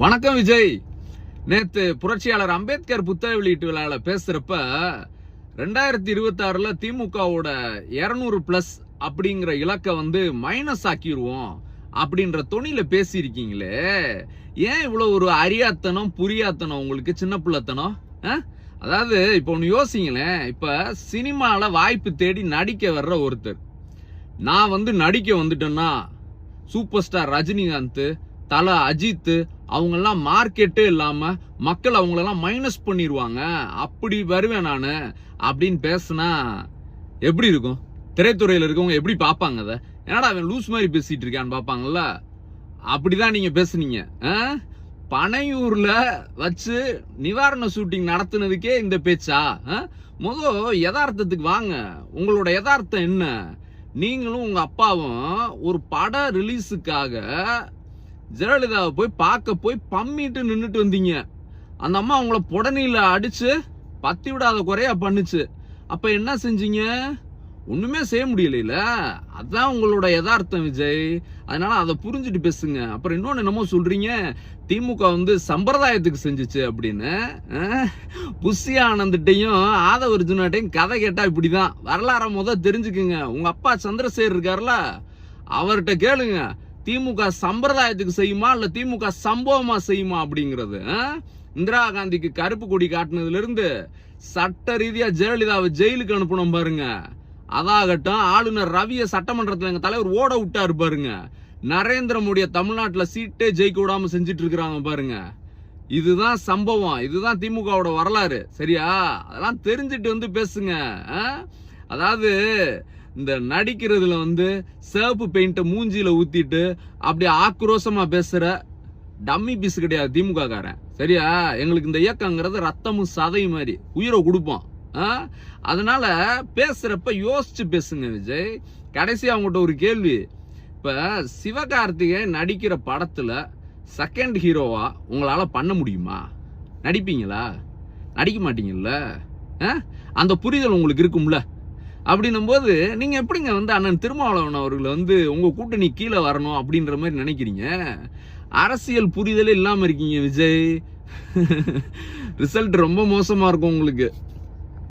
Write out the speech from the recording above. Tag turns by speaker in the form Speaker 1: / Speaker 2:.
Speaker 1: வணக்கம் விஜய். நேத்து புரட்சியாளர் அம்பேத்கர் புத்தக வெளியீட்டு விழால பேசுறப்ப 2026 திமுகவோட 200+ அப்படிங்கிற இலக்க மைனஸ் ஆக்கிடுவோம் அப்படின்ற தொனில பேசியிருக்கீங்களே, ஏன் இவ்வளவு ஒரு அறியாத்தனம் புரியாத்தனம் உங்களுக்கு, சின்ன பிள்ளைத்தனம்? அதாவது இப்ப ஒண்ணு யோசிங்களேன். இப்ப சினிமால வாய்ப்பு தேடி நடிக்க வர்ற ஒருத்தர், நான் நடிக்க வந்துட்டேன்னா சூப்பர் ஸ்டார் ரஜினிகாந்த், தல அஜித் அவங்கெல்லாம் மார்க்கெட்டே இல்லாம மக்கள் அவங்களெல்லாம் மைனஸ் பண்ணிடுவாங்க, அப்படி வருவேன் நானு அப்படின்னு பேசினா எப்படி இருக்கும்? திரைத்துறையில இருக்கவங்க எப்படி பார்ப்பாங்க? அதை என்னடா அவன் லூஸ் மாதிரி பேசிட்டு இருக்கான்னு பார்ப்பாங்கல்ல. அப்படிதான் நீங்க பேசுனீங்க. பனையூர்ல வச்சு நிவாரண ஷூட்டிங் நடத்துனதுக்கே இந்த பேச்சா? யதார்த்தத்துக்கு வாங்க. உங்களோட யதார்த்தம் என்ன? நீங்களும் உங்க அப்பாவும் ஒரு பட ரிலீஸுக்காக ஜெயலலிதாவை போய் பம்மிட்டு நின்றுட்டு வந்தீங்க. அந்த அம்மா உங்களை புடனில அடிச்சு பத்தி விடாத குறையா பண்ணுச்சு. அப்ப என்ன செஞ்சீங்க? ஒண்ணுமே செய்ய முடியல. அதான் உங்களோட யதார்த்தம் விஜய். அதனால அதை புரிஞ்சுட்டு பேசுங்க. அப்புறம் இன்னொன்னு என்னமோ சொல்றீங்க, திமுக சம்பிரதாயத்துக்கு செஞ்சுச்சு அப்படின்னு. புஷி ஆனந்த்ட்டையும் ஆதவர்ஜுனாட்டையும் கதை கேட்டா இப்படிதான். வரலாற தெரிஞ்சுக்குங்க. உங்க அப்பா சந்திரசேகர் இருக்காருல, அவர்கிட்ட கேளுங்க, திமுக சம்பிரதாயத்துக்கு செய்யுமா இல்ல திமுக சம்பவமா செய்யுமா அப்படிங்கிறது. இந்திரா காந்திக்கு கருப்பு கொடி காட்டினதுல இருந்து சட்ட ரீதியா ஜெயலலிதாவை ஜெயிலுக்கு அனுப்பணும் பாருங்க. அதாகட்டும், ஆளுநர் ரவிய சட்டமன்றத்துல எங்க தலைவர் ஓட விட்டாரு பாருங்க. நரேந்திர மோடிய தமிழ்நாட்டுல சீட்டே ஜெயிக்க விடாம செஞ்சிட்டு இருக்கிறாங்க பாருங்க. இதுதான் சம்பவம், இதுதான் திமுகவோட வரலாறு. சரியா? அதெல்லாம் தெரிஞ்சிட்டு பேசுங்க. அதாவது இந்த நடிக்கிறதுல சிவப்பு பெயிண்ட மூஞ்சில ஊத்திட்டு அப்படி ஆக்ரோஷமா பேசுற டம்மி பீஸ் கிடையாது திமுக காரன். சரியா? எங்களுக்கு இந்த இயக்கங்கிறது ரத்தமும் சதையும் மாதிரி, உயிரை கொடுப்போம். அதனால பேசுறப்ப யோசிச்சு பேசுங்க விஜய். கடைசி அவங்ககிட்ட ஒரு கேள்வி. இப்ப சிவகார்த்திகேயன் நடிக்கிற படத்துல செகண்ட் ஹீரோவா உங்களால பண்ண முடியுமா? நடிப்பீங்களா? நடிக்க மாட்டீங்கல்ல. அந்த புரிதல் உங்களுக்கு இருக்கும்ல. அப்படின்னும் போது நீங்க எப்படிங்க அண்ணன் திருமாவளவன் அவர்கள் உங்க கூட்டணி கீழே வரணும் அப்படின்ற மாதிரி நினைக்கிறீங்க? அரசியல் புரிதலே இல்லாம இருக்கீங்க விஜய். ரிசல்ட் ரொம்ப மோசமா இருக்கும் உங்களுக்கு.